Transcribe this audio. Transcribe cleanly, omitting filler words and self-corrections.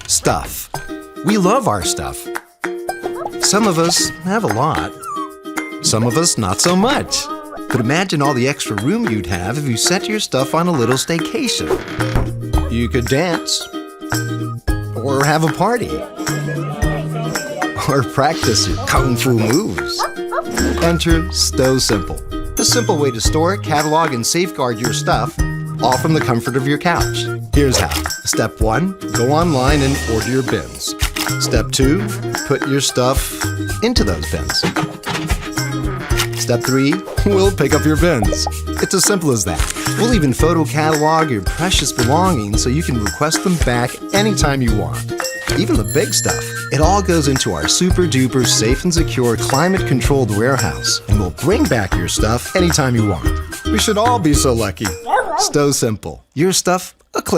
Stuff. We love our stuff. Some of us have a lot. Some of us not so much. But imagine all the extra room you'd have if you set your stuff on a little staycation. You could dance, or have a party, or practice your kung fu moves. Enter Stow Simple, the simple way to store, catalog, and safeguard your stuff, all from the comfort of your couch. Here's how. Step 1, go online and order your bins. Step 2, put your stuff into those bins. Step 3, we'll pick up your bins. It's as simple as that. We'll even photo catalog your precious belongings so you can request them back anytime you want. Even the big stuff. It all goes into our super duper safe and secure climate controlled warehouse, and we'll bring back your stuff anytime you want. We should all be so lucky. Stow Simple. Your stuff, a click.